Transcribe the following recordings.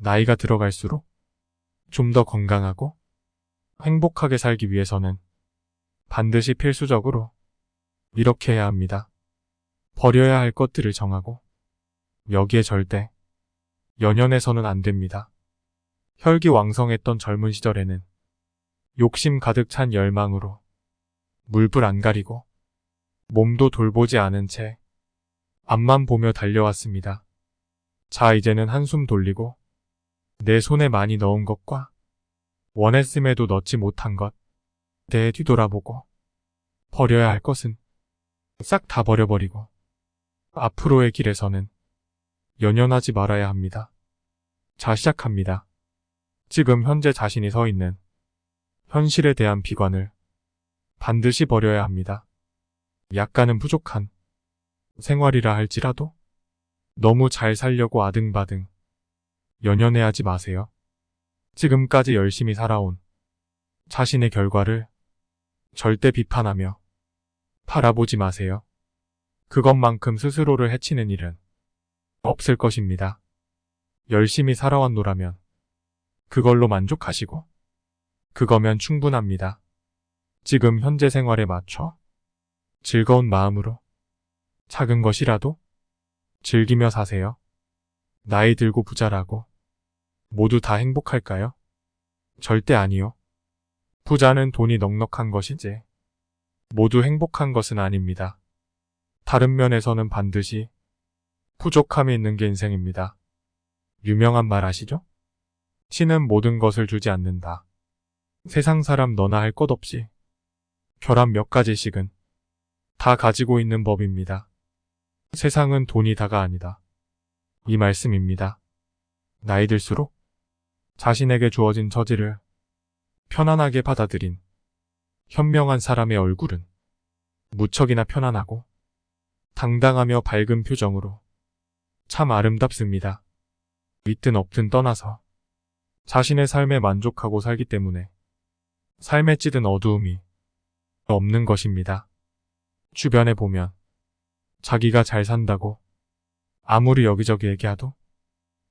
나이가 들어갈수록 좀 더 건강하고 행복하게 살기 위해서는 반드시 필수적으로 이렇게 해야 합니다. 버려야 할 것들을 정하고 여기에 절대 연연해서는 안 됩니다. 혈기왕성했던 젊은 시절에는 욕심 가득 찬 열망으로 물불 안 가리고 몸도 돌보지 않은 채 앞만 보며 달려왔습니다. 자, 이제는 한숨 돌리고 내 손에 많이 넣은 것과 원했음에도 넣지 못한 것 대해 뒤돌아보고 버려야 할 것은 싹 다 버려버리고 앞으로의 길에서는 연연하지 말아야 합니다. 자, 시작합니다. 지금 현재 자신이 서 있는 현실에 대한 비관을 반드시 버려야 합니다. 약간은 부족한 생활이라 할지라도 너무 잘 살려고 아등바등 연연해하지 마세요. 지금까지 열심히 살아온 자신의 결과를 절대 비판하며 바라보지 마세요. 그것만큼 스스로를 해치는 일은 없을 것입니다. 열심히 살아왔노라면 그걸로 만족하시고 그거면 충분합니다. 지금 현재 생활에 맞춰 즐거운 마음으로 작은 것이라도 즐기며 사세요. 나이 들고 부자라고 모두 다 행복할까요? 절대 아니요. 부자는 돈이 넉넉한 것이지 모두 행복한 것은 아닙니다. 다른 면에서는 반드시 부족함이 있는 게 인생입니다. 유명한 말 아시죠? 신은 모든 것을 주지 않는다. 세상 사람 너나 할 것 없이 결함 몇 가지씩은 다 가지고 있는 법입니다. 세상은 돈이 다가 아니다. 이 말씀입니다. 나이 들수록 자신에게 주어진 처지를 편안하게 받아들인 현명한 사람의 얼굴은 무척이나 편안하고 당당하며 밝은 표정으로 참 아름답습니다. 있든 없든 떠나서 자신의 삶에 만족하고 살기 때문에 삶에 찌든 어두움이 없는 것입니다. 주변에 보면 자기가 잘 산다고 아무리 여기저기 얘기해도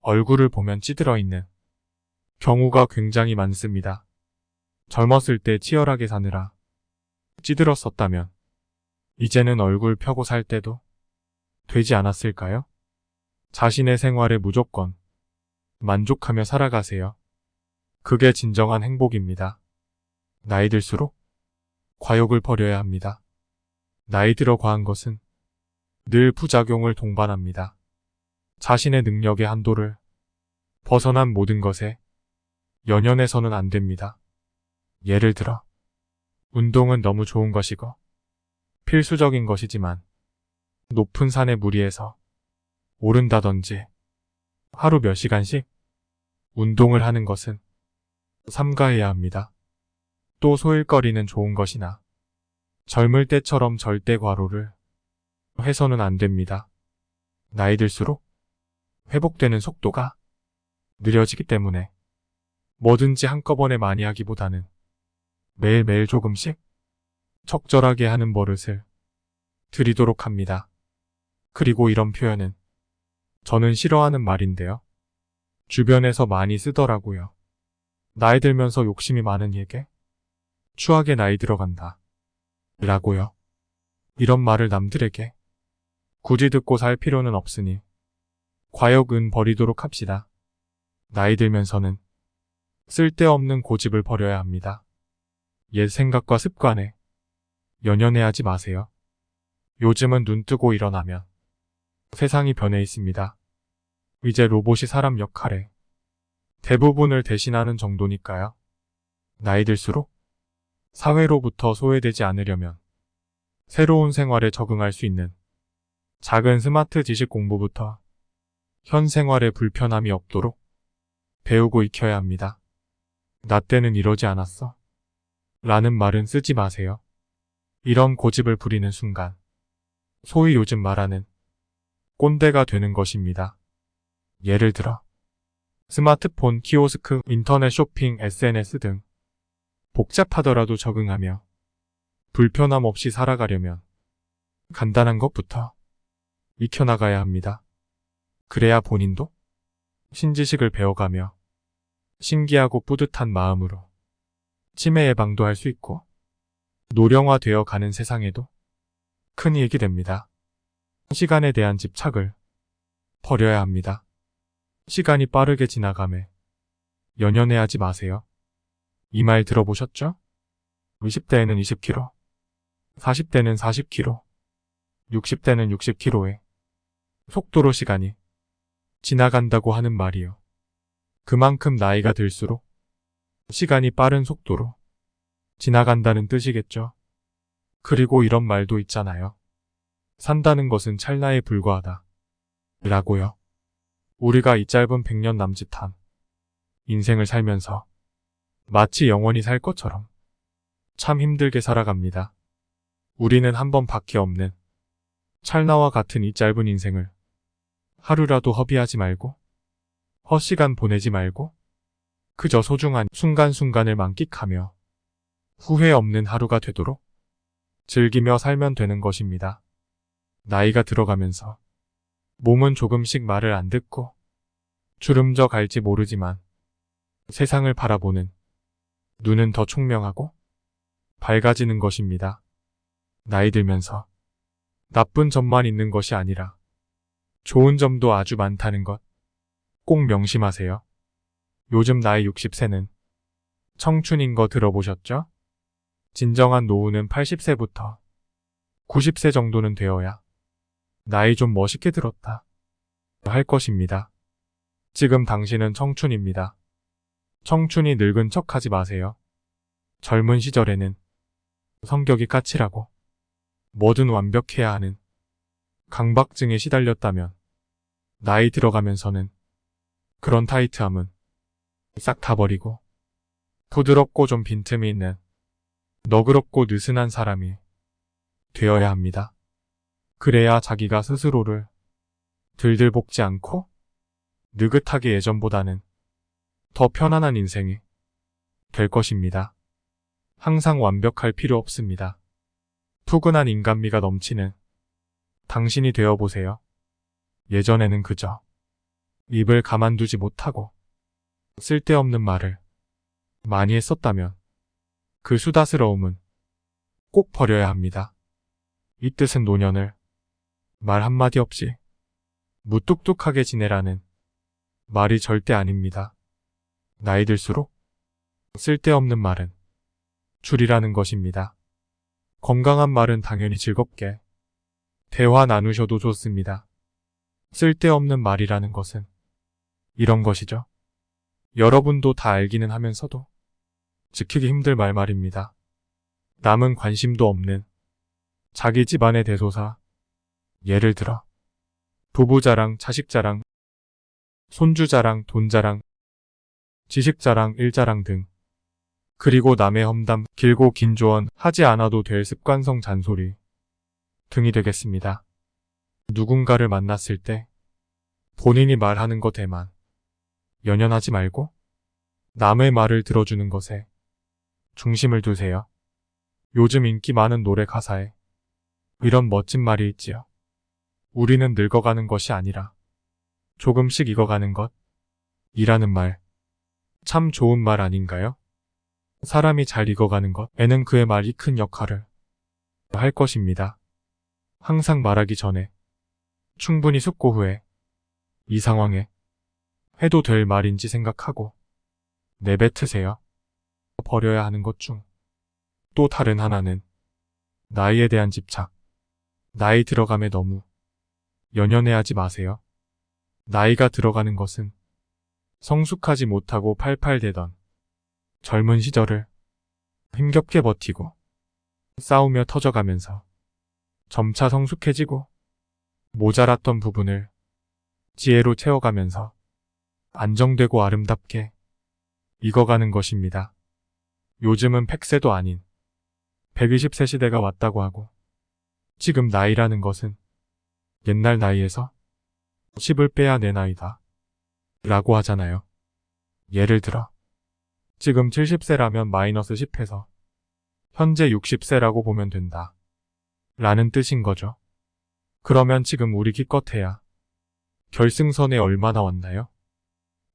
얼굴을 보면 찌들어 있는 경우가 굉장히 많습니다. 젊었을 때 치열하게 사느라 찌들었었다면 이제는 얼굴 펴고 살 때도 되지 않았을까요? 자신의 생활에 무조건 만족하며 살아가세요. 그게 진정한 행복입니다. 나이 들수록 과욕을 버려야 합니다. 나이 들어 과한 것은 늘 부작용을 동반합니다. 자신의 능력의 한도를 벗어난 모든 것에 연연해서는 안 됩니다. 예를 들어 운동은 너무 좋은 것이고 필수적인 것이지만 높은 산에 무리해서 오른다든지 하루 몇 시간씩 운동을 하는 것은 삼가해야 합니다. 또 소일거리는 좋은 것이나 젊을 때처럼 절대 과로를 해서는 안 됩니다. 나이 들수록 회복되는 속도가 느려지기 때문에 뭐든지 한꺼번에 많이 하기보다는 매일매일 조금씩 적절하게 하는 버릇을 들이도록 합니다. 그리고 이런 표현은 저는 싫어하는 말인데요. 주변에서 많이 쓰더라고요. 나이 들면서 욕심이 많은 얘게 추하게 나이 들어간다. 라고요. 이런 말을 남들에게 굳이 듣고 살 필요는 없으니 과욕은 버리도록 합시다. 나이 들면서는 쓸데없는 고집을 버려야 합니다. 옛 생각과 습관에 연연해하지 마세요. 요즘은 눈 뜨고 일어나면 세상이 변해 있습니다. 이제 로봇이 사람 역할에 대부분을 대신하는 정도니까요. 나이 들수록 사회로부터 소외되지 않으려면 새로운 생활에 적응할 수 있는 작은 스마트 지식 공부부터 현 생활에 불편함이 없도록 배우고 익혀야 합니다. 나 때는 이러지 않았어. 라는 말은 쓰지 마세요. 이런 고집을 부리는 순간 소위 요즘 말하는 꼰대가 되는 것입니다. 예를 들어 스마트폰, 키오스크, 인터넷 쇼핑, SNS 등 복잡하더라도 적응하며 불편함 없이 살아가려면 간단한 것부터 익혀나가야 합니다. 그래야 본인도 신지식을 배워가며 신기하고 뿌듯한 마음으로 치매 예방도 할 수 있고 노령화되어 가는 세상에도 큰 이익이 됩니다. 시간에 대한 집착을 버려야 합니다. 시간이 빠르게 지나가매 연연해하지 마세요. 이 말 들어보셨죠? 20대에는 20km, 40대는 40km, 60대는 60km의 속도로 시간이 지나간다고 하는 말이요. 그만큼 나이가 들수록 시간이 빠른 속도로 지나간다는 뜻이겠죠. 그리고 이런 말도 있잖아요. 산다는 것은 찰나에 불과하다. 라고요. 우리가 이 짧은 100년 남짓한 인생을 살면서 마치 영원히 살 것처럼 참 힘들게 살아갑니다. 우리는 한 번밖에 없는 찰나와 같은 이 짧은 인생을 하루라도 허비하지 말고 헛시간 보내지 말고 그저 소중한 순간순간을 만끽하며 후회 없는 하루가 되도록 즐기며 살면 되는 것입니다. 나이가 들어가면서 몸은 조금씩 말을 안 듣고 주름져 갈지 모르지만 세상을 바라보는 눈은 더 총명하고 밝아지는 것입니다. 나이 들면서 나쁜 점만 있는 것이 아니라 좋은 점도 아주 많다는 것 꼭 명심하세요. 요즘 나이 60세는 청춘인 거 들어보셨죠? 진정한 노후는 80세부터 90세 정도는 되어야 나이 좀 멋있게 들었다 할 것입니다. 지금 당신은 청춘입니다. 청춘이 늙은 척 하지 마세요. 젊은 시절에는 성격이 까칠하고 뭐든 완벽해야 하는 강박증에 시달렸다면 나이 들어가면서는 그런 타이트함은 싹 다 버리고 부드럽고 좀 빈틈이 있는 너그럽고 느슨한 사람이 되어야 합니다. 그래야 자기가 스스로를 들들 볶지 않고 느긋하게 예전보다는 더 편안한 인생이 될 것입니다. 항상 완벽할 필요 없습니다. 푸근한 인간미가 넘치는 당신이 되어보세요. 예전에는 그저 입을 가만두지 못하고 쓸데없는 말을 많이 했었다면 그 수다스러움은 꼭 버려야 합니다. 이 뜻은 노년을 말 한마디 없이 무뚝뚝하게 지내라는 말이 절대 아닙니다. 나이 들수록 쓸데없는 말은 줄이라는 것입니다. 건강한 말은 당연히 즐겁게 대화 나누셔도 좋습니다. 쓸데없는 말이라는 것은 이런 것이죠. 여러분도 다 알기는 하면서도 지키기 힘들 말입니다. 남은 관심도 없는 자기 집안의 대소사, 예를 들어 부부자랑, 자식자랑, 손주자랑, 돈자랑, 지식자랑, 일자랑 등 그리고 남의 험담, 길고 긴 조언 하지 않아도 될 습관성 잔소리 등이 되겠습니다. 누군가를 만났을 때 본인이 말하는 것에만 연연하지 말고 남의 말을 들어주는 것에 중심을 두세요. 요즘 인기 많은 노래 가사에 이런 멋진 말이 있지요. 우리는 늙어가는 것이 아니라 조금씩 익어가는 것 이라는 말. 참 좋은 말 아닌가요? 사람이 잘 익어가는 것에는 그의 말이 큰 역할을 할 것입니다. 항상 말하기 전에 충분히 숙고 후에 이 상황에 해도 될 말인지 생각하고 내뱉으세요. 버려야 하는 것 중 또 다른 하나는 나이에 대한 집착. 나이 들어감에 너무 연연해하지 마세요. 나이가 들어가는 것은 성숙하지 못하고 팔팔대던 젊은 시절을 힘겹게 버티고 싸우며 터져가면서 점차 성숙해지고 모자랐던 부분을 지혜로 채워가면서 안정되고 아름답게 익어가는 것입니다. 요즘은 100세도 아닌 120세 시대가 왔다고 하고 지금 나이라는 것은 옛날 나이에서 10을 빼야 내 나이다 라고 하잖아요. 예를 들어 지금 70세라면 마이너스 10해서 현재 60세라고 보면 된다 라는 뜻인 거죠. 그러면 지금 우리 기껏해야 결승선에 얼마나 왔나요?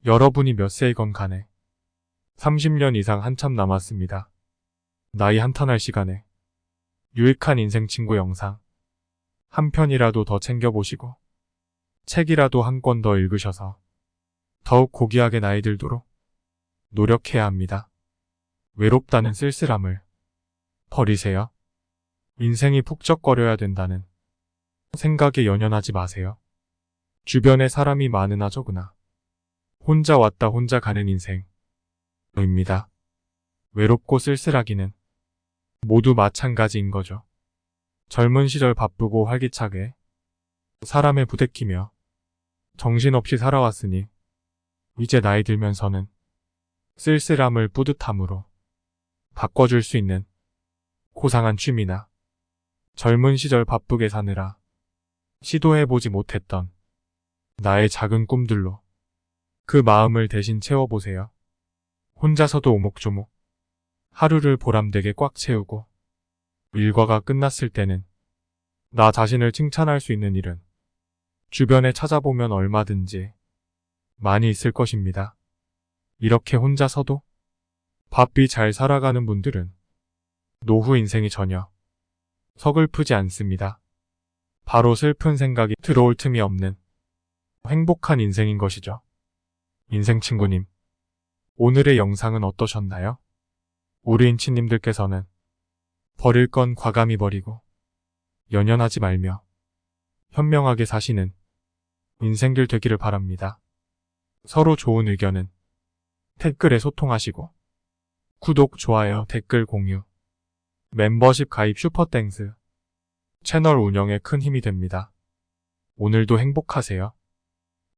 여러분이 몇 세이건 간에 30년 이상 한참 남았습니다. 나이 한탄할 시간에 유익한 인생 친구 영상 한 편이라도 더 챙겨보시고 책이라도 한 권 더 읽으셔서 더욱 고귀하게 나이 들도록 노력해야 합니다. 외롭다는 쓸쓸함을 버리세요. 인생이 푹적거려야 된다는 생각에 연연하지 마세요. 주변에 사람이 많으나 적으나 혼자 왔다 혼자 가는 인생입니다. 외롭고 쓸쓸하기는 모두 마찬가지인 거죠. 젊은 시절 바쁘고 활기차게 사람에 부대끼며 정신없이 살아왔으니 이제 나이 들면서는 쓸쓸함을 뿌듯함으로 바꿔줄 수 있는 고상한 취미나 젊은 시절 바쁘게 사느라 시도해보지 못했던 나의 작은 꿈들로 그 마음을 대신 채워보세요. 혼자서도 오목조목 하루를 보람되게 꽉 채우고 일과가 끝났을 때는 나 자신을 칭찬할 수 있는 일은 주변에 찾아보면 얼마든지 많이 있을 것입니다. 이렇게 혼자서도 바삐 잘 살아가는 분들은 노후 인생이 전혀 서글프지 않습니다. 바로 슬픈 생각이 들어올 틈이 없는 행복한 인생인 것이죠. 인생 친구님, 오늘의 영상은 어떠셨나요? 우리 인치님들께서는 버릴 건 과감히 버리고 연연하지 말며 현명하게 사시는 인생들 되기를 바랍니다. 서로 좋은 의견은 댓글에 소통하시고 구독, 좋아요, 댓글 공유, 멤버십 가입, 슈퍼땡스 채널 운영에 큰 힘이 됩니다. 오늘도 행복하세요.